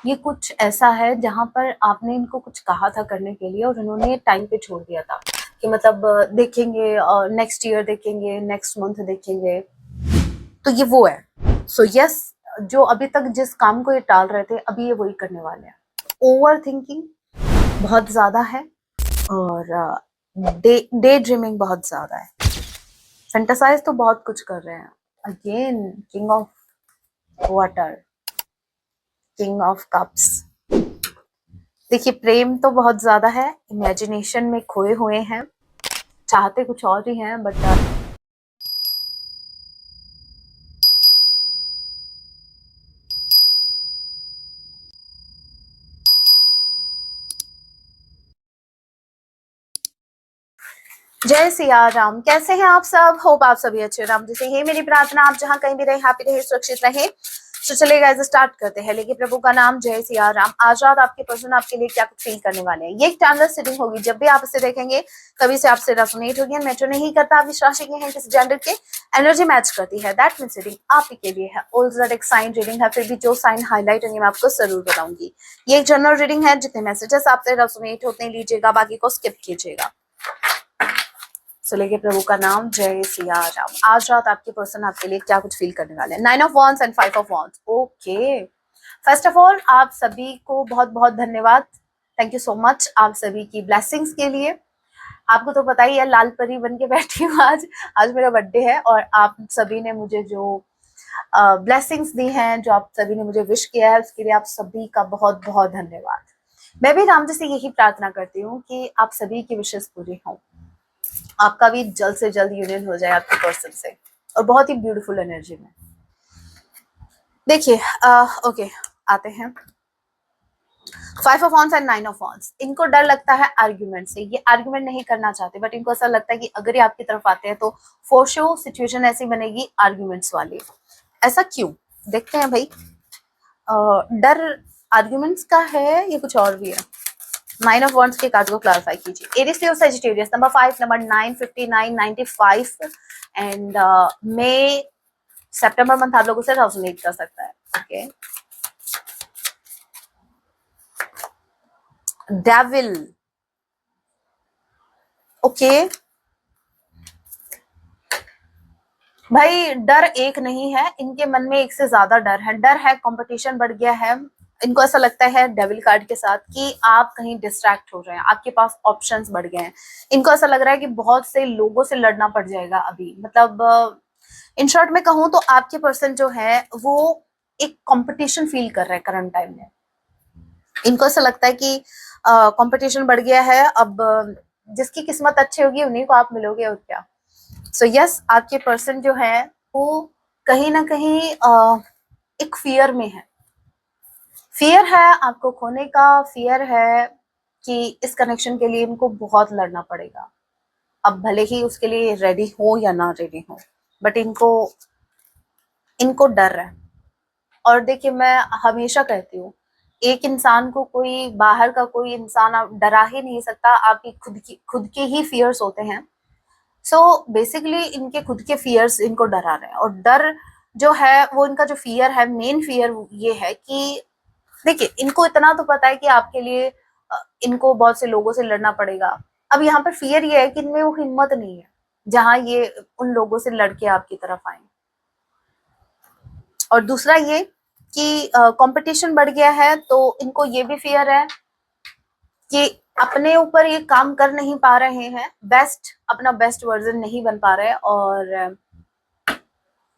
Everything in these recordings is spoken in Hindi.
ये कुछ ऐसा है जहाँ पर आपने इनको कुछ कहा था करने के लिए और उन्होंने टाइम पे छोड़ दिया था कि मतलब देखेंगे, नेक्स्ट ईयर देखेंगे, नेक्स्ट मंथ देखेंगे। तो ये वो है। सो यस, जो अभी तक जिस काम को ये टाल रहे थे, अभी ये वही करने वाले हैं। ओवर थिंकिंग बहुत ज्यादा है और डे ड्रीमिंग बहुत ज्यादा है। फैंटासाइज तो बहुत कुछ कर रहे हैं। Again king of water, king of cups. देखिए, प्रेम तो बहुत ज्यादा है, इमेजिनेशन में खोए हुए हैं, चाहते कुछ और ही हैं, बट जय सिया राम। कैसे हैं आप सब? होप आप सभी अच्छे। राम जी से ये मेरी प्रार्थना, आप जहां कहीं भी रहे, हैप्पी रहे, सुरक्षित रहे। तो चलिए गाइस, स्टार्ट करते हैं। लेकिन प्रभु का नाम, जय सिया राम। आज रात आपके पर्सन आपके लिए क्या कुछ फील करने वाले हैं। ये एक टाइमलेस सीडिंग होगी, जब भी आप इसे देखेंगे कभी से आपसे रेजोनेट होगी। मैटर नहीं करता आप विश्वास के हैं किस जेंडर के, एनर्जी मैच करती है, दैट मींस रीडिंग आप ही के लिए है। ऑल ज़ोडिक साइन रीडिंग है, फिर भी जो साइन हाईलाइट होंगे मैं आपको जरूर बताऊंगी। ये एक जनरल रीडिंग है, जितने मैसेजेस आपसे रेजोनेट होते हैं लीजिएगा, बाकी को स्किप कीजिएगा। सो लेके प्रभु का नाम, जय सिया राम। आज रात आपके पर्सन आपके लिए क्या कुछ फील करने वाले हैं। 9 of wands and 5 of wands. Okay, first of all आप सभी को बहुत बहुत धन्यवाद। थैंक यू सो मच आप सभी की ब्लेसिंग्स के लिए। आपको तो पता ही है, लाल परी बन के बैठी हूँ आज। आज मेरा बर्थडे है और आप सभी ने मुझे जो ब्लेसिंग्स दी हैं, जो आप सभी ने मुझे विश किया है, उसके लिए आप सभी का बहुत बहुत धन्यवाद। मैं भी राम जी से यही प्रार्थना करती हूँ कि आप सभी की विशेष पूरी हों, आपका भी जल्द से जल्द यूनियन हो जाए आपके पर्सन से, और बहुत ही ब्यूटीफुल एनर्जी में। देखिए, ओके, आते हैं। 5 of wands and 9 of wands. इनको डर लगता है आर्ग्यूमेंट से, ये आर्ग्यूमेंट नहीं करना चाहते, बट इनको ऐसा लगता है कि अगर ये आपकी तरफ आते हैं तो फॉर श्योर सिचुएशन ऐसी बनेगी आर्ग्यूमेंट्स वाली। ऐसा क्यों, देखते हैं भाई। डर आर्ग्यूमेंट्स का है, ये कुछ और भी है। 9 ऑफ वॉन्ड्स के कार्ड को क्लैरिफाई कीजिए। Aries Leo Sagittarius, number 5, number 9, 59, 95 and मई सितंबर मंथ आप लोगों से रेजोनेट कर सकता है। Okay, devil. ओके भाई, डर एक नहीं है, इनके मन में एक से ज्यादा डर है। डर है, कंपटीशन बढ़ गया है। इनको ऐसा लगता है डेविल कार्ड के साथ कि आप कहीं डिस्ट्रैक्ट हो रहे हैं, आपके पास ऑप्शंस बढ़ गए हैं। इनको ऐसा लग रहा है कि बहुत से लोगों से लड़ना पड़ जाएगा अभी। मतलब इन शॉर्ट में कहूं तो आपके पर्सन जो है वो एक कंपटीशन फील कर रहे हैं करंट टाइम में। इनको ऐसा लगता है कि कंपटीशन बढ़ गया है, अब जिसकी किस्मत अच्छी होगी उन्हीं को आप मिलोगे, और क्या। सो यस, आपके पर्सन जो है वो कहीं ना कहीं एक फियर में है। फियर है आपको खोने का, फियर है कि इस कनेक्शन के लिए इनको बहुत लड़ना पड़ेगा। अब भले ही उसके लिए रेडी हो या ना रेडी हो, बट इनको इनको डर है। और देखिए, मैं हमेशा कहती हूँ, एक इंसान को कोई बाहर का कोई इंसान आप डरा ही नहीं सकता। आपकी खुद के ही फियर्स होते हैं। सो बेसिकली इनके खुद के फियर्स इनको डरा रहे हैं। और डर जो है वो, इनका जो फियर है, मेन फियर ये है कि देखिए, इनको इतना तो पता है कि आपके लिए इनको बहुत से लोगों से लड़ना पड़ेगा। अब यहाँ पर फियर ये है कि इनमें वो हिम्मत नहीं है जहां ये उन लोगों से लड़के आपकी तरफ आए। और दूसरा ये कि कंपटीशन बढ़ गया है, तो इनको ये भी फियर है कि अपने ऊपर ये काम कर नहीं पा रहे हैं, अपना बेस्ट वर्जन नहीं बन पा रहे, और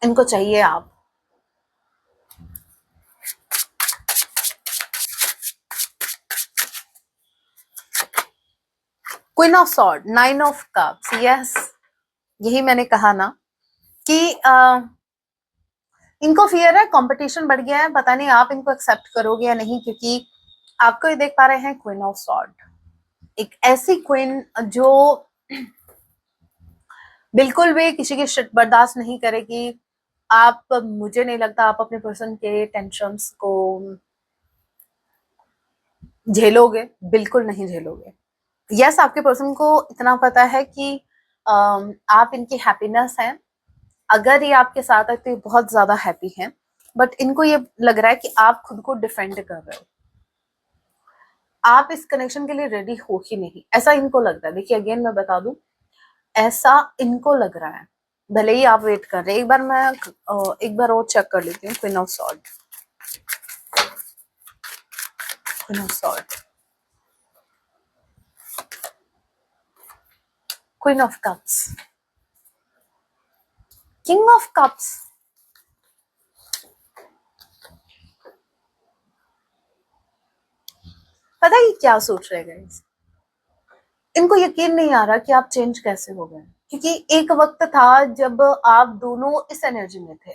इनको चाहिए आप। Queen of sword, 9 of cups. Yes, यही मैंने कहा ना कि इनको फियर है, कंपटीशन बढ़ गया है। पता नहीं आप इनको एक्सेप्ट करोगे या नहीं, क्योंकि आपको ये देख पा रहे हैं क्वीन ऑफ सॉर्ड, एक ऐसी क्वीन जो बिल्कुल भी किसी की शिट बर्दाश्त नहीं करेगी। आप, मुझे नहीं लगता आप अपने पर्सन के टेंशन्स को झेलोगे, बिल्कुल नहीं झेलोगे। यस, आपके पर्सन को इतना पता है कि आप इनकी हैप्पीनेस हैं। अगर ये आपके साथ है तो ये बहुत ज्यादा हैप्पी हैं, बट इनको ये लग रहा है कि आप खुद को डिफेंड कर रहे हो। आप इस कनेक्शन के लिए रेडी हो ही नहीं, ऐसा इनको लग रहा है। देखिए अगेन मैं बता दूं, ऐसा इनको लग रहा है, भले ही आप वेट कर रहे हैं। एक बार और चेक कर लेती हूँ। Queen of sword, queen of sword, queen of cups, king of cups. पता है क्या सोच रहे हैं गाइस, इनको यकीन नहीं आ रहा कि आप चेंज कैसे हो गए, क्योंकि एक वक्त था जब आप दोनों इस एनर्जी में थे।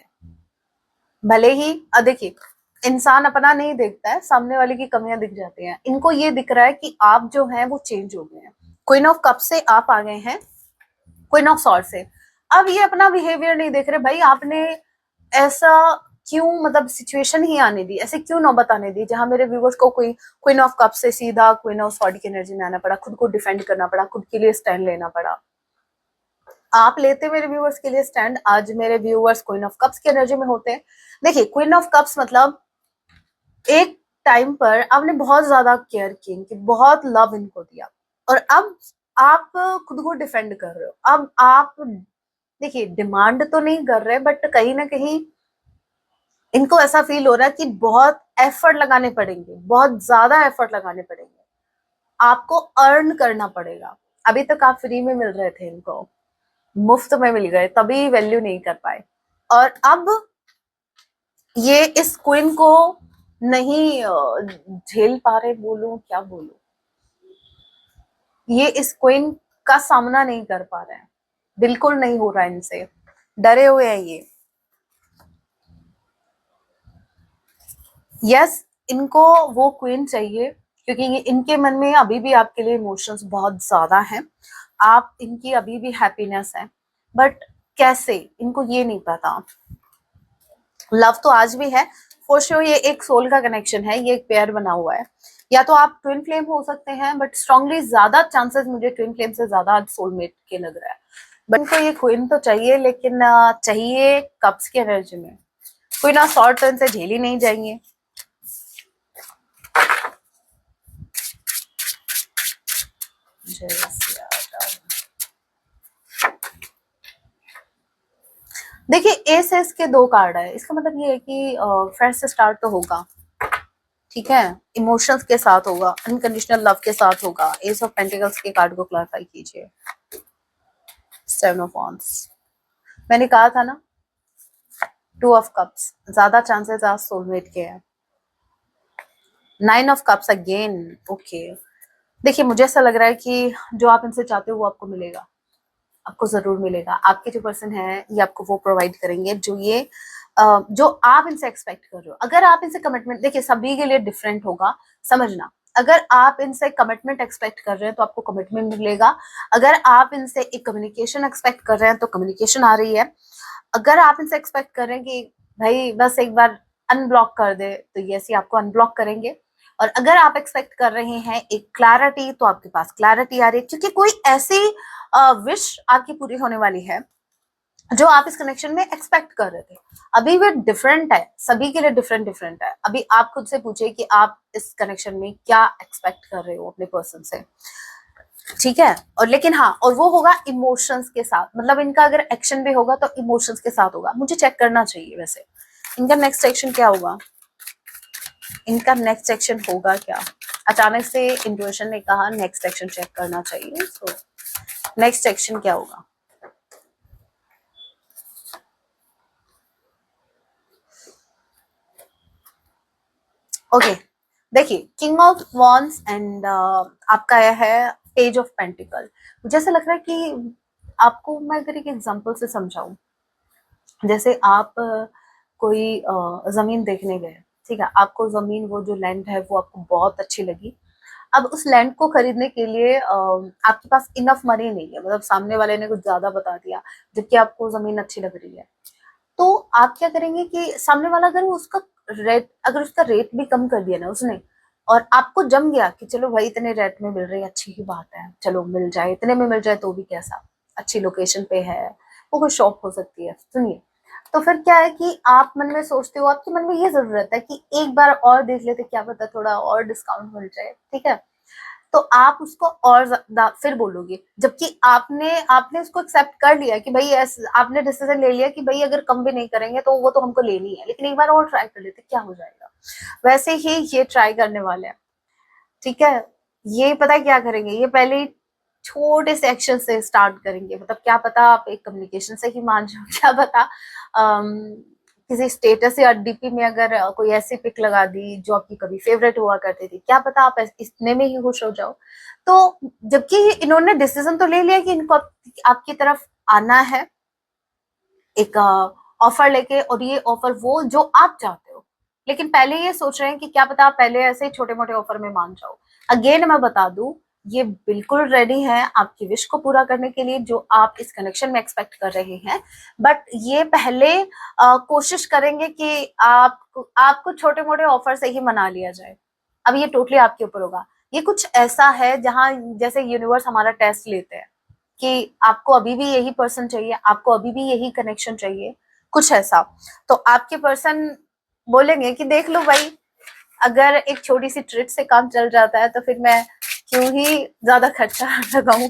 भले ही देखिए इंसान अपना नहीं देखता है, सामने वाले की कमियां दिख जाती हैं। इनको ये दिख रहा है कि आप जो हैं वो चेंज हो गए हैं। क्वीन ऑफ कप से आप आ गए हैं क्वीन ऑफ सॉर्ड से। अब ये अपना बिहेवियर नहीं देख रहे, भाई आपने ऐसा क्यों, मतलब सिचुएशन ही आने दी, ऐसे क्यों नौबत आने दी जहां मेरे व्यूवर्स को कोई क्वीन ऑफ कप से सीधा क्वीन ऑफ सॉर्ड की एनर्जी में आना पड़ा, खुद को डिफेंड करना पड़ा, खुद के लिए स्टैंड लेना पड़ा। आप लेते मेरे व्यूवर्स के लिए स्टैंड, आज मेरे व्यूवर्स क्वीन ऑफ कप्स की एनर्जी में होते हैं। देखिए क्वीन ऑफ कप्स मतलब एक टाइम पर आपने बहुत ज्यादा केयर की इनकी, बहुत लव इनको दिया, और अब आप खुद को डिफेंड कर रहे हो। अब आप देखिए डिमांड तो नहीं कर रहे, बट कहीं ना कहीं इनको ऐसा फील हो रहा है कि बहुत एफर्ट लगाने पड़ेंगे, बहुत ज्यादा एफर्ट लगाने पड़ेंगे, आपको अर्न करना पड़ेगा। अभी तक आप फ्री में मिल रहे थे, इनको मुफ्त में मिल गए, तभी वैल्यू नहीं कर पाए। और अब ये इस क्वीन को नहीं झेल पा रहे, बोलूं क्या बोलूं, ये इस क्वीन का सामना नहीं कर पा रहे हैं, बिल्कुल नहीं हो रहा है इनसे, डरे हुए हैं ये। यस, इनको वो क्वीन चाहिए, क्योंकि ये इनके मन में अभी भी आपके लिए इमोशंस बहुत ज्यादा हैं, आप इनकी अभी भी हैप्पीनेस है, बट कैसे इनको ये नहीं पता। लव तो आज भी है फॉर श्योर, ये एक सोल का कनेक्शन है, ये एक पेयर बना हुआ है। या तो आप ट्विन फ्लेम हो सकते हैं, बट स्ट्रांगली ज्यादा चांसेस मुझे ट्विन फ्लेम से ज्यादा आज सोलमेट के लग रहा है। बट इनको ये क्वीन तो चाहिए, लेकिन चाहिए कप्स की एनर्जी में। कोई ना शॉर्ट टर्न से झेल ही नहीं जाएंगे। देखिए एस एस के 2 कार्ड है, इसका मतलब ये है कि फ्रेश से स्टार्ट तो होगा, ठीक है, इमोशंस के साथ होगा, अनकंडीशनल लव के साथ होगा। एस ऑफ पेंटिकल्स के कार्ड को क्लैरिफाई कीजिए। 7 ऑफ वांड्स, मैंने कहा था ना, 2 ऑफ कप्स, ज्यादा चांसेस आज सोलमेट के हैं। 9 ऑफ कप्स अगेन, ओके। देखिए मुझे ऐसा लग रहा है कि जो आप इनसे चाहते हो वो आपको मिलेगा, आपको जरूर मिलेगा। आपके जो पर्सन है ये आपको वो प्रोवाइड करेंगे जो आप इनसे एक्सपेक्ट कर रहे हो। अगर आप इनसे कमिटमेंट, देखिए सभी के लिए डिफरेंट होगा, समझना। अगर आप इनसे कमिटमेंट एक्सपेक्ट कर रहे हैं तो आपको कमिटमेंट मिलेगा। अगर आप इनसे एक कम्युनिकेशन एक्सपेक्ट कर रहे हैं तो कम्युनिकेशन आ रही है। अगर आप इनसे एक्सपेक्ट कर रहे हैं कि भाई बस एक बार अनब्लॉक कर दे, तो ये ऐसी आपको अनब्लॉक करेंगे। और अगर आप एक्सपेक्ट कर रहे हैं एक क्लैरिटी, तो आपके पास क्लैरिटी आ रही है, क्योंकि कोई ऐसी विश आपकी पूरी होने वाली है जो आप इस कनेक्शन में एक्सपेक्ट कर रहे थे। अभी वो डिफरेंट है, सभी के लिए डिफरेंट डिफरेंट है। अभी आप खुद से पूछिए कि आप इस कनेक्शन में क्या एक्सपेक्ट कर रहे हो अपने पर्सन से, ठीक है। और लेकिन हाँ, और वो होगा इमोशंस के साथ, मतलब इनका अगर एक्शन भी होगा तो इमोशंस के साथ होगा। मुझे चेक करना चाहिए वैसे इनका नेक्स्ट एक्शन क्या होगा, इनका नेक्स्ट एक्शन होगा क्या। अचानक से इंट्यूशन ने कहा नेक्स्ट एक्शन चेक करना चाहिए, तो नेक्स्ट एक्शन क्या होगा। ओके देखिए, किंग ऑफ वॉन्ड्स एंड आपका यह है पेज ऑफ पेंटिकल। मुझे ऐसा लग रहा है कि आपको मैं अगर एक एग्जांपल से समझाऊं, जैसे आप कोई जमीन देखने गए, ठीक है, आपको जमीन, वो जो लैंड है वो आपको बहुत अच्छी लगी। अब उस लैंड को खरीदने के लिए आपके पास इनफ मनी नहीं है, मतलब सामने वाले ने कुछ ज्यादा बता दिया, जबकि आपको जमीन अच्छी लग रही है। तो आप क्या करेंगे कि सामने वाला अगर उसका रेट भी कम कर दिया ना उसने, और आपको जम गया कि चलो भाई इतने रेट में मिल रही है, अच्छी ही बात है, चलो मिल जाए, इतने में मिल जाए तो भी कैसा, अच्छी लोकेशन पे है, वो कोई शॉप हो सकती है। सुनिए, तो फिर क्या है कि आप मन में सोचते हो, आपके मन में ये जरूर रहता है कि एक बार और देख लेते, क्या पता थोड़ा और डिस्काउंट मिल जाए, ठीक है। तो आप उसको और ज्यादा फिर बोलोगे, जबकि आपने आपने उसको एक्सेप्ट कर लिया कि भाई आपने डिसीजन ले लिया कि भाई अगर कम भी नहीं करेंगे तो वो तो हमको लेनी है, लेकिन एक बार और ट्राई कर लेते क्या हो जाएगा। वैसे ही ये ट्राई करने वाले हैं, ठीक है। ये पता है क्या करेंगे, ये पहले छोटे से एक्शन से स्टार्ट करेंगे, मतलब क्या पता आप एक कम्युनिकेशन से ही मान जाओ, क्या पता किसी स्टेटस या डीपी में अगर कोई ऐसी पिक लगा दी जो आपकी कभी फेवरेट हुआ करती थी, क्या पता आप इतने में ही खुश हो जाओ। तो जबकि इन्होंने डिसीजन तो ले लिया कि इनको आपकी तरफ आना है एक ऑफर लेके, और ये ऑफर वो जो आप चाहते हो, लेकिन पहले ये सोच रहे हैं कि क्या पता आप पहले ऐसे ही छोटे मोटे ऑफर में मान जाओ। अगेन मैं बता दूं, ये बिल्कुल रेडी है आपकी विश को पूरा करने के लिए जो आप इस कनेक्शन में एक्सपेक्ट कर रहे हैं। बट ये पहले कोशिश करेंगे कि आपको छोटे मोटे ऑफर से ही मना लिया जाए। अब ये टोटली आपके ऊपर होगा। ये कुछ ऐसा है जहां जैसे यूनिवर्स हमारा टेस्ट लेते हैं कि आपको अभी भी यही पर्सन चाहिए, आपको अभी भी यही कनेक्शन चाहिए, कुछ ऐसा। तो आपके पर्सन बोलेंगे कि देख लो भाई, अगर एक छोटी सी ट्रिक से काम चल जाता है तो फिर मैं क्यों ही ज्यादा खर्चा लगाऊं,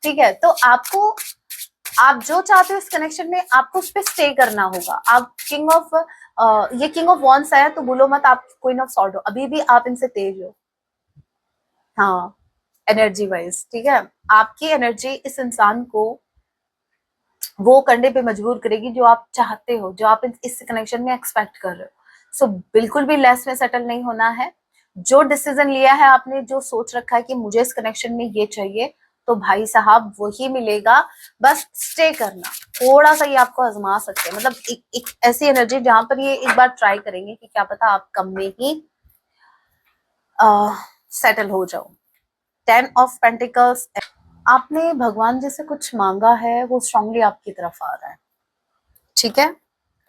ठीक है। तो आपको, आप जो चाहते हो इस कनेक्शन में, आपको उस पर स्टे करना होगा। आप किंग ऑफ ये किंग ऑफ वॉन्ड्स है तो बोलो मत आप क्वीन ऑफ सॉर्ड हो, अभी भी आप इनसे तेज हो। हाँ, एनर्जी वाइज, ठीक है। आपकी एनर्जी इस इंसान को वो करने पे मजबूर करेगी जो आप चाहते हो, जो आप इस कनेक्शन में एक्सपेक्ट कर रहे हो। सो बिल्कुल भी लेस में सेटल नहीं होना है। जो डिसीजन लिया है आपने, जो सोच रखा है कि मुझे इस कनेक्शन में ये चाहिए, तो भाई साहब वही मिलेगा। बस स्टे करना, थोड़ा सा ये आपको आजमा सकते हैं, मतलब एक ऐसी एनर्जी जहां पर ये एक बार ट्राई करेंगे कि क्या पता आप कम में ही सेटल हो जाओ। 10 ऑफ पेंटिकल्स, आपने भगवान जी से कुछ मांगा है, वो स्ट्रांगली आपकी तरफ आ रहा है, ठीक है।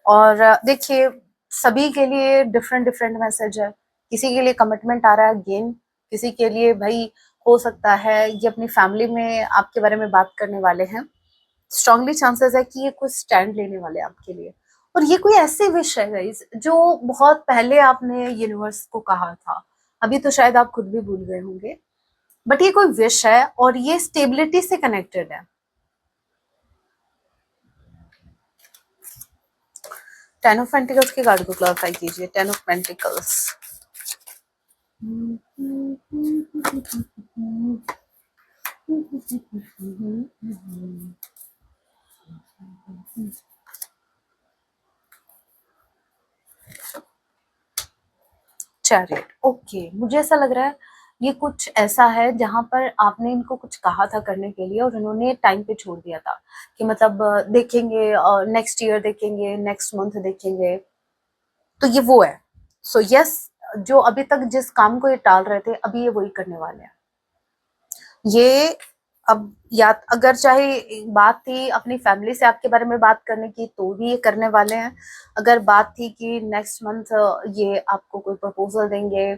और देखिए, सभी के लिए डिफरेंट डिफरेंट मैसेज है। किसी के लिए कमिटमेंट आ रहा है गेम, किसी के लिए भाई हो सकता है ये अपनी फैमिली में आपके बारे में बात करने वाले हैं। स्ट्रांगली चांसेस है कि ये कोई स्टैंड लेने वाले हैं आपके लिए। और ये कोई ऐसी विश है गाइस जो बहुत पहले आपने यूनिवर्स को कहा था, अभी तो शायद आप खुद भी भूल गए होंगे, बट ये कोई विश है और ये स्टेबिलिटी से कनेक्टेड है। 10 ऑफ पेंटिकल्स के कार्ड को क्लैरिफाई कीजिए। 10 ऑफ पेंटिकल्स, चैरियट। ओके, मुझे ऐसा लग रहा है ये कुछ ऐसा है जहां पर आपने इनको कुछ कहा था करने के लिए और इन्होंने टाइम पे छोड़ दिया था कि मतलब देखेंगे, नेक्स्ट ईयर देखेंगे, नेक्स्ट मंथ देखेंगे। तो ये वो है। सो यस, जो अभी तक जिस काम को ये टाल रहे थे, अभी ये वही करने वाले हैं। ये अब या अगर चाहे एक बात थी अपनी फैमिली से आपके बारे में बात करने की, तो भी ये करने वाले हैं। अगर बात थी कि नेक्स्ट मंथ ये आपको कोई प्रपोजल देंगे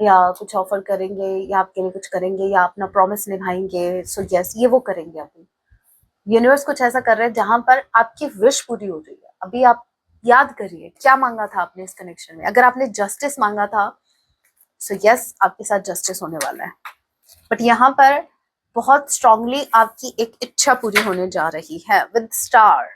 या कुछ ऑफर करेंगे या आपके लिए कुछ करेंगे या अपना प्रॉमिस निभाएंगे, सो यस ये वो करेंगे। अभी यूनिवर्स कुछ ऐसा कर रहे हैं जहां पर आपकी विश पूरी हो रही है। अभी आप याद करिए क्या मांगा था आपने इस कनेक्शन में। अगर आपने जस्टिस मांगा था, सो यस आपके साथ जस्टिस होने वाला है। बट यहाँ पर बहुत स्ट्रांगली आपकी एक इच्छा पूरी होने जा रही है with star.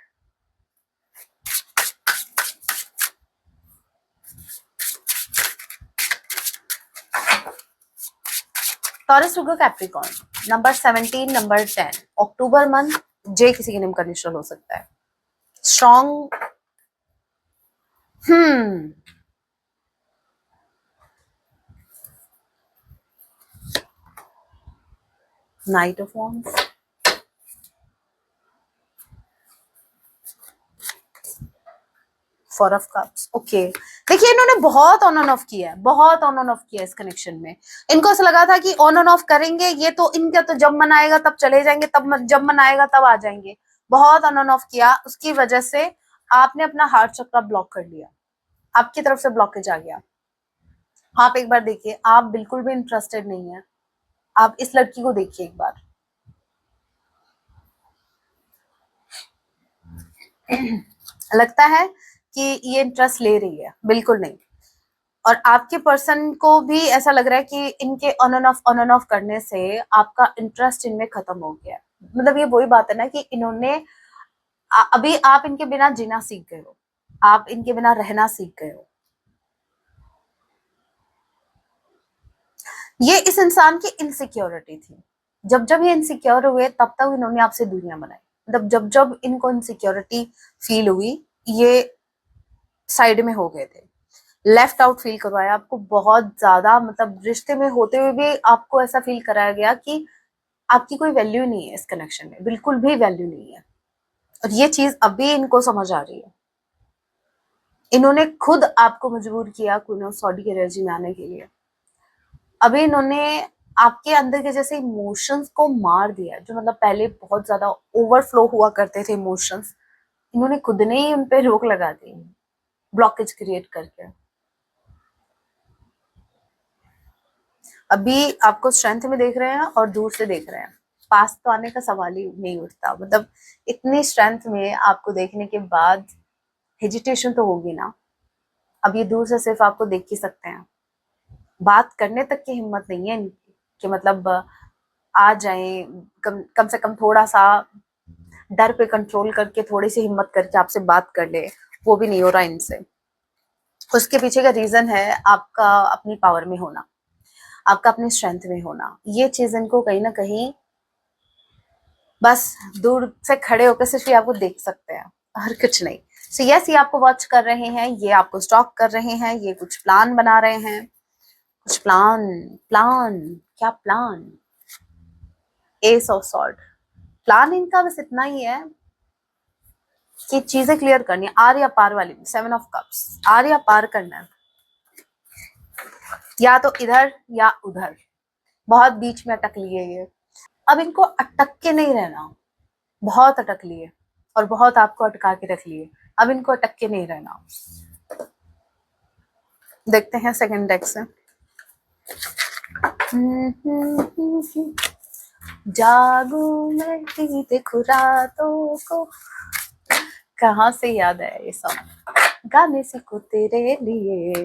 Taurus, Virgo, Capricorn, number 17, number 10, October month. J किसी के नेम का इनिशियल हो सकता है। Strong, knight of wands, four of cups. Okay, देखिए इन्होंने बहुत ऑन एंड ऑफ किया है, बहुत ऑन एंड ऑफ किया है इस कनेक्शन में। इनको ऐसा लगा था कि ऑन एंड ऑफ करेंगे, ये तो इनका तो जब मन आएगा तब चले जाएंगे, तब जब मन आएगा तब आ जाएंगे। बहुत ऑन एंड ऑफ किया, उसकी वजह से आपने अपना हार्ट चक्र ब्लॉक कर लिया, आपकी तरफ से ब्लॉकेज आ गया। आप एक बार देखिए, आप बिल्कुल भी इंटरेस्टेड नहीं है। आप इस लड़की को देखिए एक बार। लगता है कि ये इंटरेस्ट ले रही है, बिल्कुल नहीं। और आपके पर्सन को भी ऐसा लग रहा है कि इनके ऑन एंड ऑफ करने से आपका इंटरेस्ट इनमें खत्म हो गया है। मतलब ये वही बात है ना कि इन्होंने अभी आप इनके बिना जीना सीख गए हो, आप इनके बिना रहना सीख गए हो। ये इस इंसान की इनसिक्योरिटी थी। जब जब ये इनसिक्योर हुए तब तक इन्होंने आपसे दूरियां बनाई। मतलब जब जब इनको इनसिक्योरिटी फील हुई, ये साइड में हो गए थे, लेफ्ट आउट फील करवाया आपको बहुत ज्यादा। मतलब रिश्ते में होते हुए भी आपको ऐसा फील कराया गया कि आपकी कोई वैल्यू नहीं है इस कनेक्शन में, बिल्कुल भी वैल्यू नहीं है। और ये चीज अभी इनको समझ आ रही है। इन्होंने खुद आपको मजबूर किया क्वीन ऑफ सॉर्ड की एनर्जी में आने के लिए। अभी इन्होंने आपके अंदर के जैसे इमोशंस को मार दिया, जो मतलब पहले बहुत ज्यादा ओवरफ्लो हुआ करते थे इमोशंस, इन्होंने खुद ने ही उन पे रोक लगा दी, ब्लॉकेज क्रिएट करके। अभी आपको स्ट्रेंथ में देख रहे हैं और दूर से देख रहे हैं, पास तो आने का सवाल ही नहीं उठता। मतलब इतनी स्ट्रेंथ में आपको देखने के बाद हेजिटेशन तो होगी ना। अब ये दूर से सिर्फ आपको देख ही सकते हैं, बात करने तक की हिम्मत नहीं है इनकी कि मतलब आ जाए, कम से कम थोड़ा सा डर पे कंट्रोल करके थोड़ी सी हिम्मत करके आपसे बात कर ले, वो भी नहीं हो रहा इनसे। उसके पीछे का रीजन है आपका अपनी पावर में होना, आपका अपनी स्ट्रेंथ में होना। ये चीज इनको कहीं ना कहीं बस दूर से खड़े होकर सिर्फ ये आपको देख सकते हैं और कुछ नहीं। सो यस, ये आपको वॉच कर रहे हैं, ये आपको स्टॉक कर रहे हैं, ये कुछ प्लान बना रहे हैं, कुछ प्लान। प्लान क्या plan? S of sword. Plan इनका बस इतना ही है कि चीजें क्लियर करनी है, आर या पार वाली। सेवन ऑफ कप्स, आर या पार करना है, या तो इधर या उधर। बहुत बीच में अटक लिए ये। अब इनको अटक के नहीं रहना, बहुत अटक लिए और बहुत आपको अटका के रख लिए। अब इनको अटक के नहीं रहना। देखते हैं सेकंड डेक से। जागू मैं देखूं रातों को। कहाँ से याद है ये सॉन्ग? गाने सीखो तेरे लिए,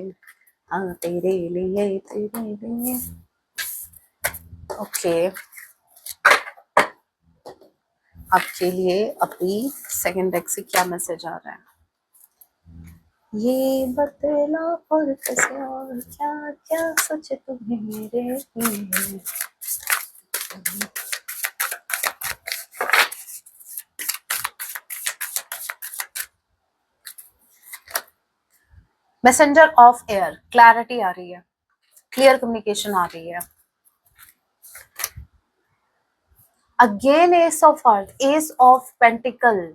हाँ तेरे लिए, तेरे लिए। ओके, आपके लिए अभी सेकंड डेक से क्या मैसेज आ रहा है ये बतला, और कैसे और क्या क्या सोचे तुम्हें मेरे लिए। मैसेंजर ऑफ एयर, क्लैरिटी आ रही है, क्लियर कम्युनिकेशन आ रही है। Again S of earth, S of pentacle,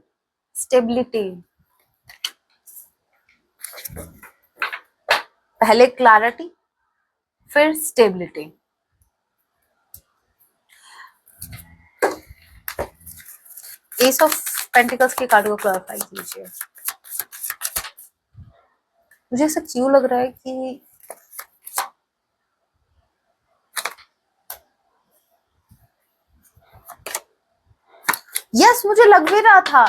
stability. पहले क्लैरिटी, फिर स्टेबिलिटी। एस ऑफ पेंटिकल्स के कार्ड को क्लैरिफाई कीजिए। मुझे ऐसा क्यों लग रहा है कि यस, मुझे लग भी रहा था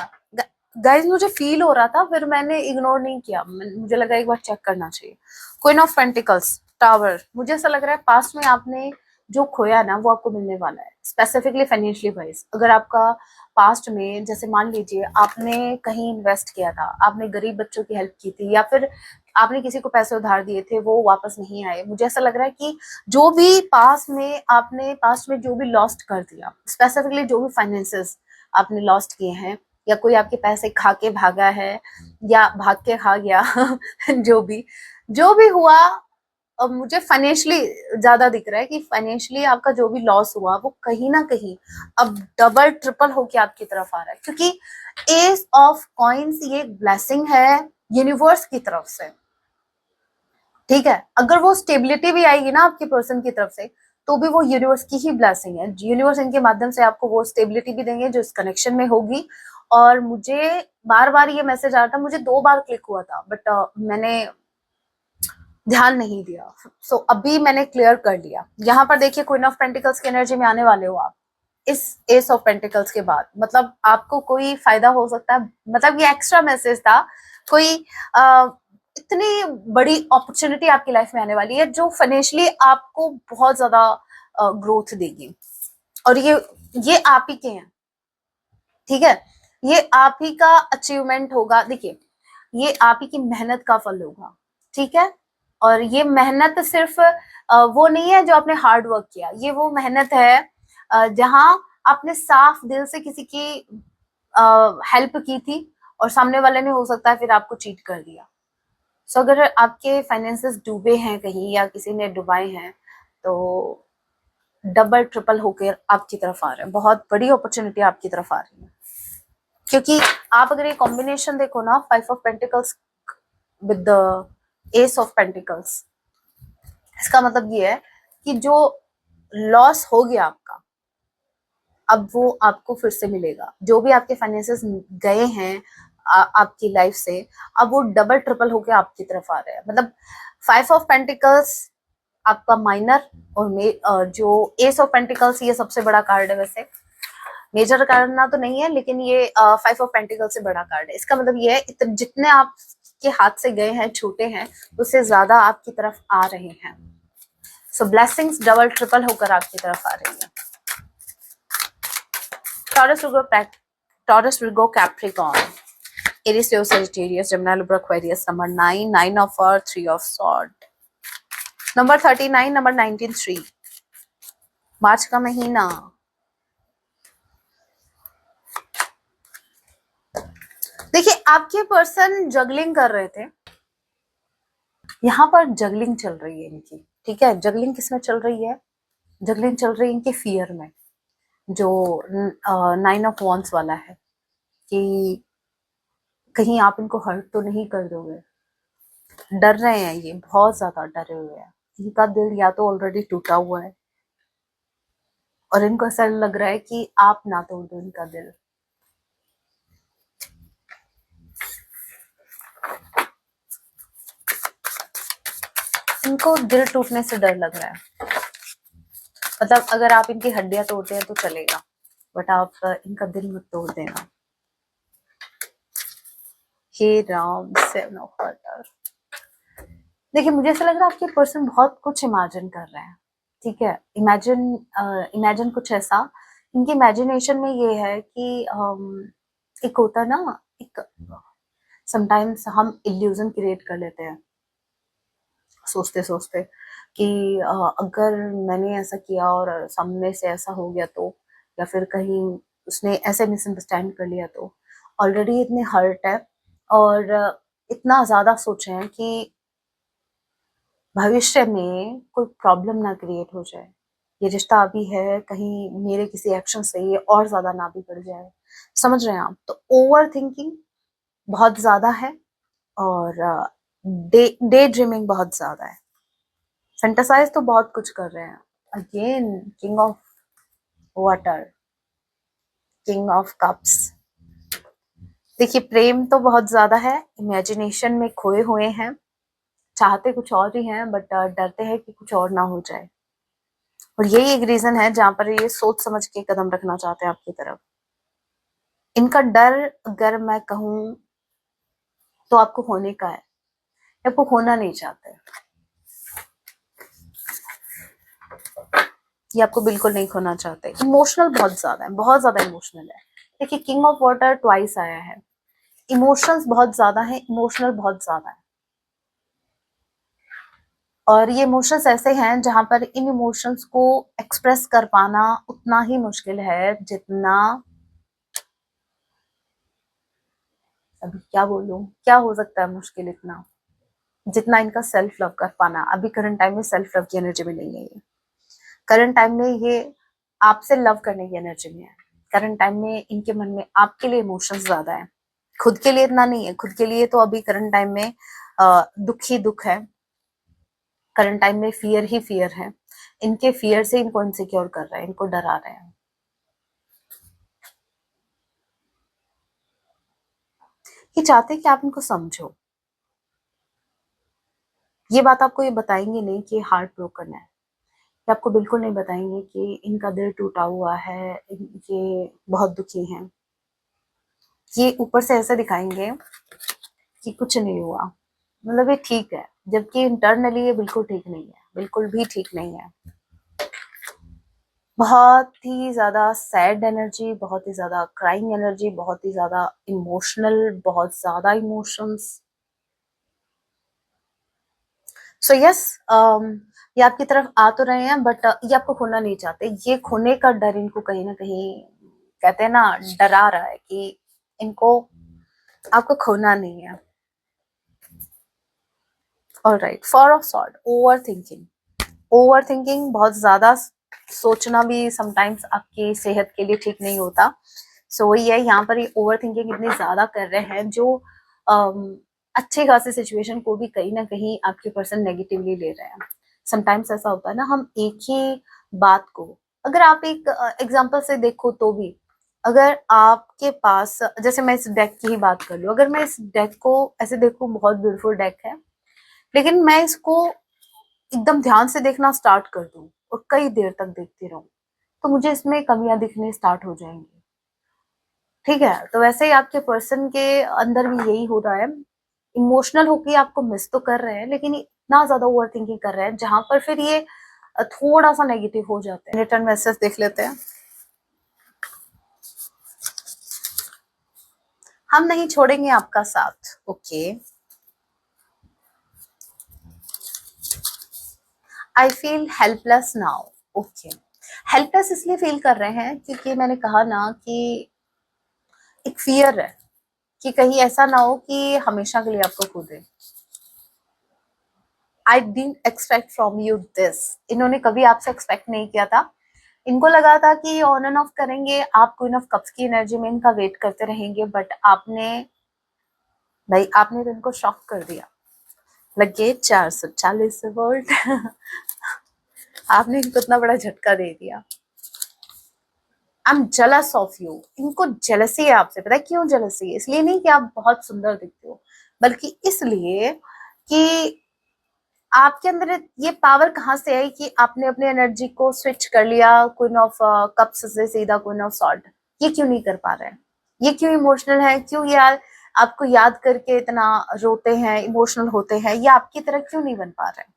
गाइस, मुझे फील हो रहा था, फिर मैंने इग्नोर नहीं किया। मुझे लगा एक बार चेक करना चाहिए। Queen of pentacles, tower. मुझे ऐसा लग रहा है पास्ट में आपने जो खोया ना वो आपको मिलने वाला है, स्पेसिफिकली फाइनेंशियली वाइज। अगर आपका पास्ट में, जैसे मान लीजिए आपने कहीं इन्वेस्ट किया था, आपने गरीब बच्चों की हेल्प की थी, या फिर आपने किसी को पैसे उधार दिए थे, वो वापस नहीं आए। मुझे ऐसा लग रहा है कि जो भी पास्ट में जो भी लॉस्ट कर दिया, स्पेसिफिकली जो भी फाइनेंसेस आपने लॉस्ट किए हैं, या कोई आपके पैसे खा के भागा है या भाग के खा गया जो भी हुआ, अब मुझे फाइनेंशियली ज्यादा दिख रहा है कि फाइनेंशियली आपका जो भी लॉस हुआ वो कहीं ना कहीं अब डबल ट्रिपल होके आपकी तरफ आ रहा है। क्योंकि एस ऑफ कॉइन्स ये एक ब्लेसिंग है यूनिवर्स की तरफ से, ठीक है। अगर वो स्टेबिलिटी भी आएगी ना आपके पर्सन की तरफ से, तो भी वो यूनिवर्स की ही ब्लेसिंग है। यूनिवर्स इनके माध्यम से आपको वो स्टेबिलिटी भी देंगे जो इस कनेक्शन में होगी। और मुझे बार बार ये मैसेज आ रहा था, मुझे 2 बार क्लिक हुआ था, बट मैंने ध्यान नहीं दिया। अभी मैंने क्लियर कर लिया। यहाँ पर देखिए क्वीन ऑफ पेंटिकल्स की एनर्जी में आने वाले हो आप। इस एस ऑफ पेंटिकल्स के बाद, मतलब आपको कोई फायदा हो सकता है, मतलब ये एक्स्ट्रा मैसेज था, कोई इतनी बड़ी अपॉर्चुनिटी आपकी लाइफ में आने वाली है जो फाइनेंशियली आपको बहुत ज्यादा ग्रोथ देगी, और ये आप ही के हैं, ठीक है, ये आप ही का अचीवमेंट होगा। देखिए, ये आप ही की मेहनत का फल होगा, ठीक है, और ये मेहनत सिर्फ वो नहीं है जो आपने हार्ड वर्क किया, ये वो मेहनत है जहां आपने साफ दिल से किसी की हेल्प की थी और सामने वाले ने हो सकता है फिर आपको चीट कर दिया। सो अगर आपके फाइनेंसेस डूबे हैं कहीं या किसी ने डुबाए हैं, तो डबल ट्रिपल होकर आपकी तरफ आ रहे हैं, बहुत बड़ी अपॉर्चुनिटी आपकी तरफ आ रही है। क्योंकि आप अगर ये कॉम्बिनेशन देखो ना, 5 of pentacles with the S of pentacles, इसका मतलब ये है कि जो लॉस हो गया आपका, अब वो आपको फिर से मिलेगा। जो भी आपके फाइनेंसेस गए हैं आपकी लाइफ से, अब वो डबल ट्रिपल होके आपकी तरफ आ रहे हैं। मतलब 5 ऑफ पेंटिकल्स आपका माइनर, और जो एस ऑफ पेंटिकल्स ये सबसे बड़ा कार्ड है, वैसे मेजर कार्ड ना तो नहीं है, लेकिन ये 5 ऑफ पेंटिकल से बड़ा कार्ड है। इसका मतलब ये है जितने आपके हाथ से गए हैं छोटे हैं, उससे ज्यादा आपकी तरफ आ रहे हैं। सो ब्लेसिंग्स डबल ट्रिपल होकर आपकी तरफ आ रही है। Taurus, Virgo, Capricorn, Aries, Leo, Sagittarius, Gemini, Libra, Aquarius. Number 9, 9 of Earth, 3 of Sword. Number 39, number 19, 3. मार्च का महीना। देखिए, आपके पर्सन जगलिंग कर रहे थे, यहाँ पर जगलिंग चल रही है इनकी, ठीक है। जगलिंग किसमें चल रही है? जगलिंग चल रही है इनके फियर में, जो 9 ऑफ वॉन्ड्स वाला है, कि कहीं आप इनको हर्ट तो नहीं कर दोगे। डर रहे हैं, ये बहुत ज्यादा डरे हुए हैं। इनका दिल या तो ऑलरेडी टूटा हुआ है, और इनको ऐसा लग रहा है कि आप ना तोड़ दो इनका दिल। इनको दिल टूटने से डर लग रहा है। मतलब अगर आप इनकी हड्डियां तोड़ते हैं तो चलेगा, बट आप इनका दिल मत तोड़ देना। हे राम, 7 ऑफ वाटर। देखिए, मुझे ऐसा लग रहा है आपके पर्सन बहुत कुछ इमेजिन कर रहे हैं, ठीक है। इमेजिन कुछ ऐसा, इनकी इमेजिनेशन में ये है कि एक होता है ना, एक समटाइम्स हम इल्यूजन क्रिएट कर लेते हैं सोचते सोचते कि अगर मैंने ऐसा किया और सामने से ऐसा हो गया तो, या फिर कहीं उसने ऐसे मिसअंडरस्टैंड कर लिया तो। ऑलरेडी इतने हर्ट है और इतना ज्यादा सोचे हैं कि भविष्य में कोई प्रॉब्लम ना क्रिएट हो जाए, ये रिश्ता अभी है, कहीं मेरे किसी एक्शन से ये और ज्यादा ना भी बढ़ जाए। समझ रहे हैं आप? तो ओवर थिंकिंग बहुत ज्यादा है, और डे ड्रीमिंग बहुत ज्यादा है। फैंटासाइज तो बहुत कुछ कर रहे हैं। Again king of water, king of cups. देखिए, प्रेम तो बहुत ज्यादा है, इमेजिनेशन में खोए हुए हैं, चाहते कुछ और ही हैं, बट डरते हैं कि कुछ और ना हो जाए। और यही एक रीजन है जहां पर ये सोच समझ के कदम रखना चाहते हैं आपकी तरफ। इनका डर, अगर मैं कहूं तो आपको होने का है, आपको होना नहीं चाहते, ये आपको बिल्कुल नहीं खोना चाहते। इमोशनल बहुत ज्यादा है, बहुत ज्यादा इमोशनल है। देखिए, किंग ऑफ वाटर ट्वाइस आया है, इमोशंस बहुत ज्यादा है, इमोशनल बहुत ज्यादा है। और ये इमोशंस ऐसे हैं जहां पर इन इमोशंस को एक्सप्रेस कर पाना उतना ही मुश्किल है जितना, अभी क्या बोलूं, क्या हो सकता है मुश्किल इतना, जितना इनका सेल्फ लव कर पाना। अभी करंट टाइम में सेल्फ लव की एनर्जी में नहीं है ये। करंट टाइम में ये आपसे लव करने की एनर्जी में है। करंट टाइम में इनके मन में आपके लिए इमोशंस ज्यादा है, खुद के लिए इतना नहीं है। खुद के लिए तो अभी करंट टाइम में दुख ही दुख है, करंट टाइम में फियर ही फियर है। इनके फियर से इनको इनसिक्योर कर रहे हैं, इनको डरा रहे हैं। ये चाहते हैं कि आप इनको समझो। ये बात आपको ये बताएंगे नहीं कि हार्ट ब्रोकन है, ये आपको बिल्कुल नहीं बताएंगे कि इनका दिल टूटा हुआ है, ये बहुत दुखी हैं। ये ऊपर से ऐसे दिखाएंगे कि कुछ नहीं हुआ, मतलब ये ठीक है, जबकि इंटरनली ये बिल्कुल ठीक नहीं है, बिल्कुल भी ठीक नहीं है। बहुत ही ज्यादा सैड एनर्जी, बहुत ही ज्यादा क्राइंग एनर्जी, बहुत ही ज्यादा इमोशनल, बहुत ज्यादा इमोशंस। सो यस, ये आपकी तरफ आ तो रहे हैं, बट ये आपको खोना नहीं चाहते। ये खोने का डर इनको कहीं ना कहीं, कहते हैं ना, डरा रहा है कि इनको आपको खोना नहीं है। Alright, four of sword, over thinking. Over thinking, बहुत ज्यादा सोचना भी समटाइम्स आपकी सेहत के लिए ठीक नहीं होता। सो वही है, यहाँ पर ये ओवर थिंकिंग इतनी ज्यादा कर रहे हैं जो अच्छे खासी सिचुएशन को भी कहीं ना कहीं आपके पर्सन नेगेटिवली ले रहे हैं। समटाइम्स ऐसा होता है ना, हम एक ही बात को, अगर आप एक एग्जांपल से देखो तो भी, अगर आपके पास, जैसे मैं इस डेक की ही बात कर लूं, अगर मैं इस डेक को ऐसे देखूं, बहुत ब्यूटीफुल डेक है, लेकिन मैं इसको एकदम ध्यान से देखना स्टार्ट कर दूं और कई देर तक देखती रहूं, तो मुझे इसमें कमियां दिखने स्टार्ट हो जाएंगी। ठीक है, तो वैसे ही आपके पर्सन के अंदर भी यही हो रहा है। इमोशनल होके आपको मिस तो कर रहे हैं, लेकिन इतना ज्यादा ओवर थिंकिंग कर रहे हैं, जहां पर फिर ये थोड़ा सा नेगेटिव हो जाते हैं। रिटर्न मैसेज देख लेते हैं। हम नहीं छोड़ेंगे आपका साथ। Okay, I feel helpless now. Okay, helpless इसलिए फील कर रहे हैं क्योंकि मैंने कहा ना कि एक फियर है कि कहीं ऐसा ना हो कि हमेशा के लिए आपको खो दे। I didn't expect from you this. इन्होंने कभी आपसे एक्सपेक्ट नहीं किया था। इनको लगा था कि ऑन एंड ऑफ करेंगे, आप क्वीन ऑफ कप्स की एनर्जी में इनका वेट करते रहेंगे, बट आपने, भाई आपने तो इनको शॉक कर दिया। लगे 440 वोल्ट। आपने इनको इतना बड़ा झटका दे दिया। I am jealous of you. इनको जेलसी है आपसे। पता है क्यों जेलसी है? इसलिए नहीं कि आप बहुत सुंदर दिखते हो, बल्कि इसलिए कि आपके अंदर ये पावर कहाँ से आई कि आपने अपनी एनर्जी को स्विच कर लिया क्वीन ऑफ कप्स से सीधा क्वीन ऑफ सॉर्ड। ये क्यों नहीं कर पा रहे हैं? ये क्यों इमोशनल है? क्यों यार आपको याद करके इतना रोते हैं, इमोशनल होते हैं? ये आपकी तरह क्यों नहीं बन पा रहे हैं?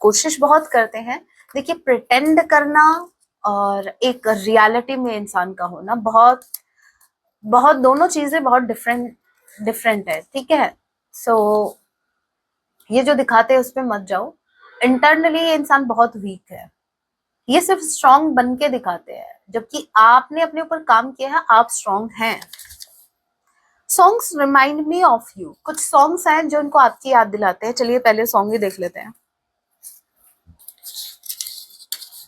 कोशिश बहुत करते हैं। देखिए, प्रिटेंड करना और एक रियलिटी में इंसान का होना बहुत बहुत, दोनों चीजें बहुत डिफरेंट डिफरेंट है। ठीक है, सो ये जो दिखाते हैं उस पर मत जाओ। इंटरनली ये इंसान बहुत वीक है। ये सिर्फ स्ट्रांग बन के दिखाते हैं, जबकि आपने अपने ऊपर काम किया है, आप स्ट्रांग हैं। Songs remind me of you. कुछ सॉन्ग्स हैं जो इनको आपकी याद दिलाते हैं। चलिए पहले सॉन्ग ही देख लेते हैं।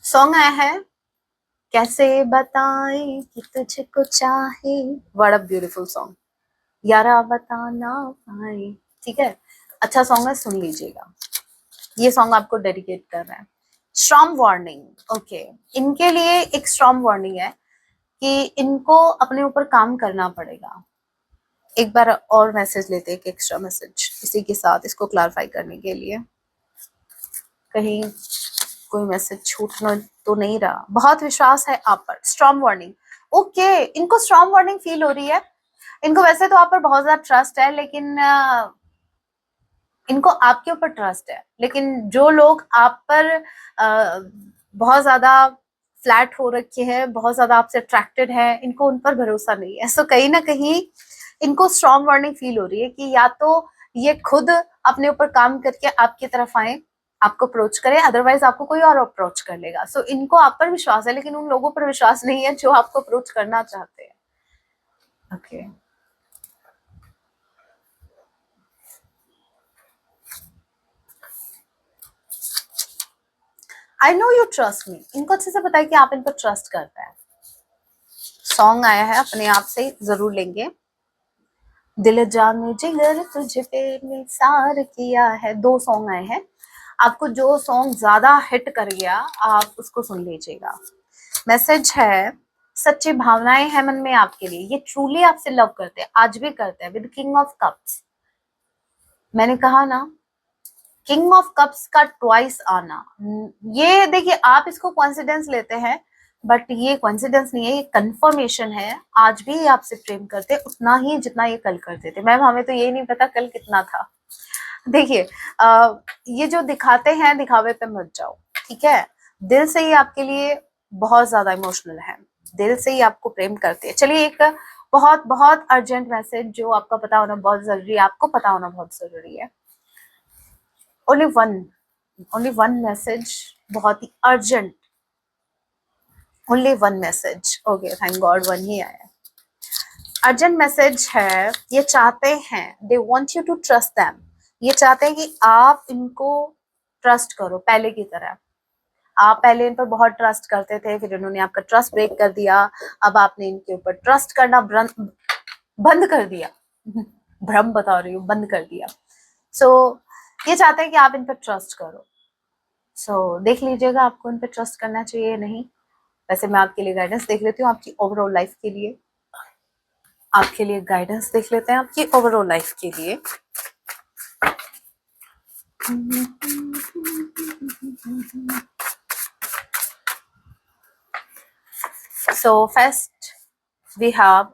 सॉन्ग आया है, कैसे बताएं कि तुझको चाहे। What a beautiful song. यारा बताना पाए। ठीक है, अच्छा सॉन्ग है, सुन लीजिएगा। ये सॉन्ग आपको डेडिकेट कर रहे हैं। Storm warning. ओके, इनके लिए एक स्टॉर्म वार्निंग है कि इनको अपने ऊपर काम करना पड़ेगा। एक बार और मैसेज लेते हैं, एक एक्स्ट्रा मैसेज इसी के साथ, इसको क्लैरिफाई करने के लिए, कहीं कोई मैसेज छूटना तो नहीं रहा। बहुत विश्वास है आप पर। Storm warning. ओके, इनको स्टॉर्म वार्निंग फील हो रही है। इनको वैसे तो आप पर बहुत ज्यादा ट्रस्ट है, लेकिन इनको आपके ऊपर ट्रस्ट है, लेकिन जो लोग आप पर बहुत ज्यादा फ्लैट हो रखे हैं, बहुत ज्यादा आपसे अट्रैक्टेड है, इनको उन पर भरोसा नहीं है। सो कहीं ना कहीं इनको स्ट्रॉन्ग वार्निंग फील हो रही है कि या तो ये खुद अपने ऊपर काम करके आपकी तरफ आए, आपको अप्रोच करे, अदरवाइज आपको कोई और अप्रोच कर लेगा। सो इनको आप पर विश्वास है, लेकिन उन लोगों पर विश्वास नहीं है जो आपको अप्रोच करना चाहते हैं। Okay, I know you trust me. इनको अच्छे से पता है कि आप इन पर ट्रस्ट करते हैं। सॉन्ग आया है, अपने आप से जरूर लेंगे। दिल जान जिगर तुझ पे निसार किया है। दो सॉन्ग आए हैं। आपको जो सॉन्ग ज्यादा हिट कर गया आप उसको सुन लीजिएगा। मैसेज है, सच्ची भावनाएं हैं मन में आपके लिए। ये ट्रूली आपसे लव करते हैं, आज भी करते हैं। विद किंग ऑफ कप्स, मैंने कहा ना, किंग ऑफ कप्स का ट्वाइस आना, ये देखिए आप इसको कॉन्सिडेंस लेते हैं, बट ये कॉन्सिडेंस नहीं है, ये कंफर्मेशन है। आज भी ये आपसे प्रेम करते उतना ही जितना ये कल करते थे। मैम हमें तो ये नहीं पता कल कितना था। देखिए ये जो दिखाते हैं, दिखावे पे मत जाओ, ठीक है। दिल से ही आपके लिए बहुत ज्यादा इमोशनल है, दिल से ही आपको प्रेम करते हैं। चलिए एक बहुत बहुत अर्जेंट मैसेज जो आपका पता होना बहुत जरूरी है, आपको पता होना बहुत जरूरी है। ओनली वन मैसेज, बहुत ही urgent, only one message. Okay thank God one ही आया। अर्जेंट मैसेज है, ये चाहते हैं, they want you to trust them, ये चाहते हैं कि आप इनको ट्रस्ट करो पहले की तरह। आप पहले इन पर बहुत ट्रस्ट करते थे, फिर इन्होंने आपका ट्रस्ट ब्रेक कर दिया, अब आपने इनके ऊपर ट्रस्ट करना बंद कर दिया। भ्रम बता रही हूँ, बंद कर दिया। सो ये चाहते हैं कि आप इन पर ट्रस्ट करो। सो देख लीजिएगा आपको इन पर ट्रस्ट करना चाहिए या नहीं। वैसे मैं आपके लिए गाइडेंस देख लेती हूँ, आपकी ओवरऑल लाइफ के लिए, आपके लिए गाइडेंस देख लेते हैं आपकी ओवरऑल लाइफ के लिए। So first we have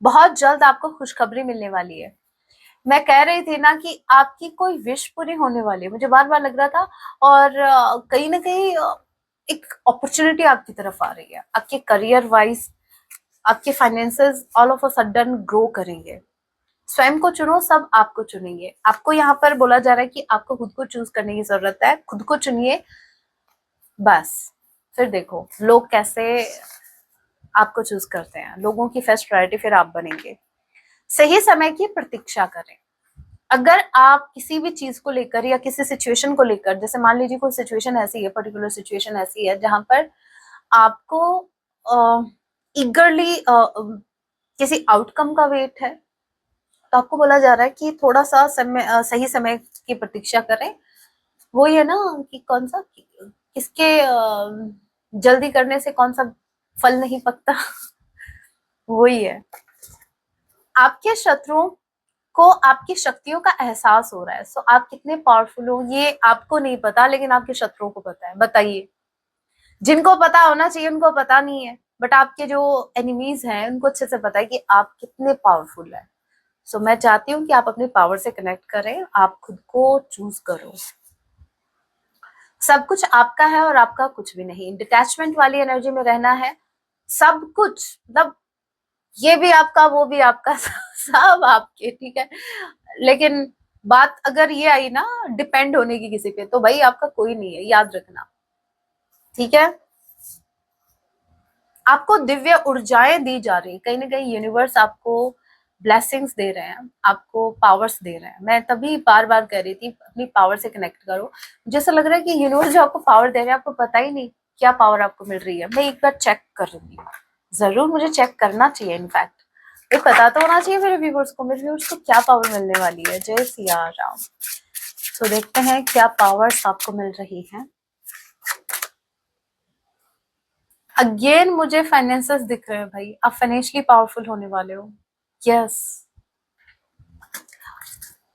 बहुत जल्द आपको खुशखबरी मिलने वाली है। मैं कह रही थी ना कि आपकी कोई विश पूरी होने वाली है, मुझे बार बार लग रहा था। और कहीं ना कहीं एक अपॉर्चुनिटी आपकी तरफ आ रही है, आपके करियर वाइज, आपके finances all of a sudden grow करेंगे। स्वयं को चुनो, सब आपको चुनेंगे। आपको यहाँ पर बोला जा रहा है कि आपको खुद को चूज करने की जरूरत है, खुद को चुनिए बस। फिर देखो लोग कैसे आपको चूज करते हैं, लोगों की फर्स्ट प्रायोरिटी फिर आप बनेंगे। सही समय की प्रतीक्षा करें। अगर आप किसी भी चीज को लेकर या किसी सिचुएशन को लेकर, जैसे मान लीजिए कोई सिचुएशन ऐसी है, पर्टिकुलर सिचुएशन ऐसी है जहां पर आपको ईगरली किसी आउटकम का वेट है, तो आपको बोला जा रहा है कि थोड़ा सा समय, सही समय की प्रतीक्षा करें। वो ये ना कि कौन सा किसके जल्दी करने से कौन सा फल नहीं पकता। वही है। आपके शत्रुओं को आपकी शक्तियों का एहसास हो रहा है। सो आप कितने पावरफुल हो ये आपको नहीं पता, लेकिन आपके शत्रुओं को पता है। बताइए, जिनको पता होना चाहिए उनको पता नहीं है, बट आपके जो एनिमीज हैं उनको अच्छे से पता है कि आप कितने पावरफुल हैं। सो मैं चाहती हूँ कि आप अपने पावर से कनेक्ट करें, आप खुद को चूज करो। सब कुछ आपका है और आपका कुछ भी नहीं। डिटैचमेंट वाली एनर्जी में रहना है। सब कुछ मतलब ये भी आपका, वो भी आपका, सब आपके, ठीक है। लेकिन बात अगर ये आई ना डिपेंड होने की किसी पे, तो भाई आपका कोई नहीं है, याद रखना, ठीक है। आपको दिव्य ऊर्जाएं दी जा रही, कहीं ना कहीं यूनिवर्स आपको ब्लेसिंग्स दे रहे हैं, आपको पावर्स दे रहे हैं। मैं तभी बार बार कह रही थी अपनी पावर से कनेक्ट करो। जैसा लग रहा है कि यूनिवर्स जो आपको पावर दे रहे हैं, आपको पता ही नहीं क्या पावर आपको मिल रही है। मैं एक बार चेक कर रही हूँ, जरूर मुझे चेक करना चाहिए। इनफैक्ट ये पता तो होना चाहिए मेरे व्यूवर्स को, मेरे व्यूवर्स को क्या पावर मिलने वाली है। जय सिया राम। तो देखते हैं क्या पावर्स आपको मिल रही हैं। अगेन मुझे फाइनेंसेस दिख रहे हैं भाई, आप फाइनेंशियली पावरफुल होने वाले हो। Yes,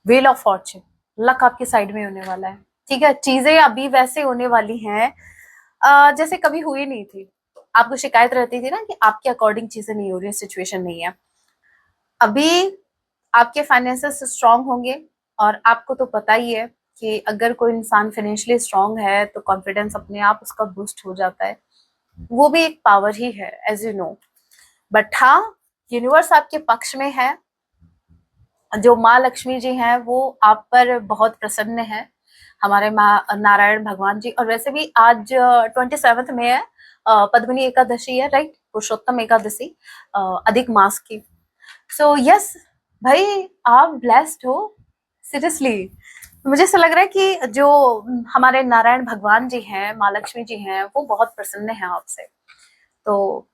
wheel of Fortune, luck आपकी साइड में होने वाला है, ठीक है। चीजें अभी वैसे होने वाली हैं जैसे कभी हुई नहीं थी। आपको शिकायत रहती थी ना कि आपके अकॉर्डिंग चीजें नहीं हो रही, सिचुएशन नहीं है। अभी आपके फाइनेंसेस स्ट्रांग होंगे, और आपको तो पता ही है कि अगर कोई इंसान फाइनेंशियली स्ट्रांग है तो कॉन्फिडेंस अपने आप उसका बूस्ट हो जाता है। वो भी एक पावर ही है, एज यू नो। बट हाँ, यूनिवर्स आपके पक्ष में है। जो माँ लक्ष्मी जी हैं वो आप पर बहुत प्रसन्न है, हमारे माँ नारायण भगवान जी। और वैसे भी आज 27 में है, पद्मिनी एकादशी है, राइट, पुरुषोत्तम एकादशी, अधिक मास की। सो यस भाई, आप ब्लेस्ड हो सीरियसली। मुझे ऐसा लग रहा है कि जो हमारे नारायण भगवान जी हैं, माँ लक्ष्मी जी हैं, वो बहुत प्रसन्न है आपसे। तो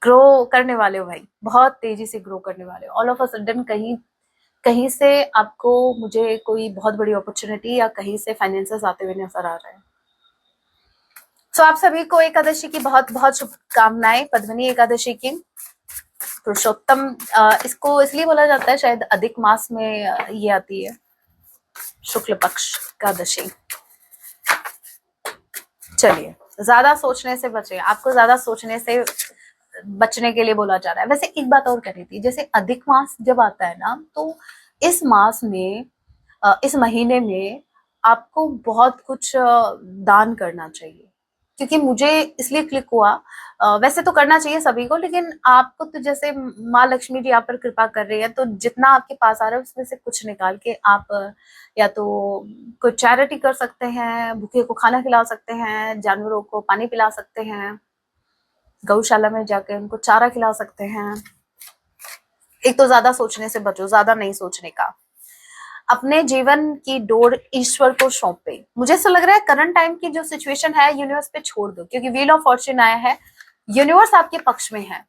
ग्रो करने वाले हो भाई, बहुत तेजी से ग्रो करने वाले हो। ऑल ऑफ अ सडन कहीं कहीं से आपको, मुझे कोई बहुत बड़ी अपॉर्चुनिटी या कहीं से फाइनेंसेस आते हुए नजर आ रहे हैं। सो आप सभी को एकादशी की बहुत बहुत शुभकामनाएं, पद्मिनी एकादशी की। पुरुषोत्तम इसको इसलिए बोला जाता है, शायद अधिक मास में ये आती है, शुक्ल पक्ष एकादशी। चलिए, ज्यादा सोचने से बचे, आपको ज्यादा सोचने से बचने के लिए बोला जा रहा है। वैसे एक बात और करनी थी, जैसे अधिक मास जब आता है ना, तो इस मास में इस महीने में आपको बहुत कुछ दान करना चाहिए, क्योंकि मुझे इसलिए क्लिक हुआ। वैसे तो करना चाहिए सभी को, लेकिन आपको तो जैसे माँ लक्ष्मी जी आप पर कृपा कर रही है, तो जितना आपके पास आ रहा है उसमें से कुछ निकाल के आप या तो कोई चैरिटी कर सकते हैं, भूखे को खाना खिला सकते हैं, जानवरों को पानी पिला सकते हैं, गौशाला में जाकर उनको चारा खिला सकते हैं। एक तो ज्यादा सोचने से बचो, ज्यादा नहीं सोचने का। अपने जीवन की डोर ईश्वर को सौंपे। मुझे ऐसा लग रहा है करंट टाइम की जो सिचुएशन है यूनिवर्स पे छोड़ दो, क्योंकि व्हील ऑफ फॉर्च्यून आया है, यूनिवर्स आपके पक्ष में है।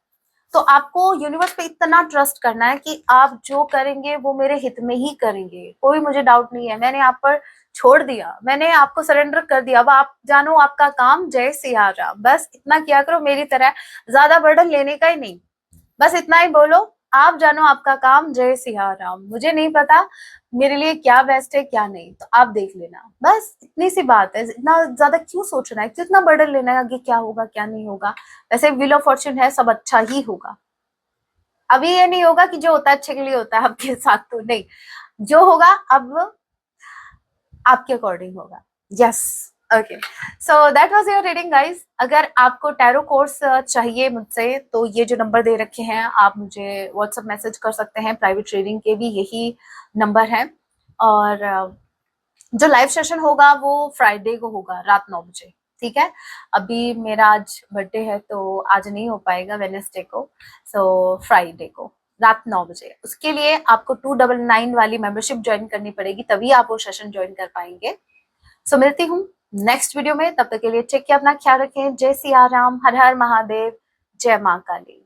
तो आपको यूनिवर्स पे इतना ट्रस्ट करना है कि आप जो करेंगे वो मेरे हित में ही करेंगे, कोई मुझे डाउट नहीं है। मैंने आप पर छोड़ दिया, मैंने आपको सरेंडर कर दिया, अब आप जानो आपका काम, जय सिया राम। बस इतना किया करो मेरी तरह, ज्यादा बर्डन लेने का ही नहीं। बस इतना ही बोलो, आप जानो आपका काम, जय सिया राम। मुझे नहीं पता मेरे लिए क्या बेस्ट है क्या नहीं, तो आप देख लेना। बस इतनी सी बात है, इतना ज्यादा क्यों सोचना है, क्यों इतना बर्डन लेना है आगे क्या होगा क्या नहीं होगा। वैसे व्हील ऑफ फॉर्च्यून है, सब अच्छा ही होगा। अभी ये नहीं होगा कि जो होता है अच्छे के लिए होता है, आपके साथ तो नहीं, जो होगा अब आपके अकॉर्डिंग होगा। Yes, okay, so that was your reading guys. अगर आपको टैरो कोर्स चाहिए मुझसे, तो ये जो नंबर दे रखे हैं आप मुझे व्हाट्सएप मैसेज कर सकते हैं। प्राइवेट रीडिंग के भी यही नंबर है। और जो लाइव सेशन होगा वो फ्राइडे को होगा रात 9 बजे, ठीक है। अभी मेरा आज बर्थडे है तो आज नहीं हो पाएगा, वेडनेसडे को। सो फ्राइडे को रात 9 बजे। उसके लिए आपको 299 वाली मेंबरशिप ज्वाइन करनी पड़ेगी, तभी आप वो सेशन ज्वाइन कर पाएंगे। सो मिलती हूँ नेक्स्ट वीडियो में, तब तक के लिए टेक केयर, अपना ख्याल रखें। जय सिया राम, हर हर महादेव, जय माँ काली।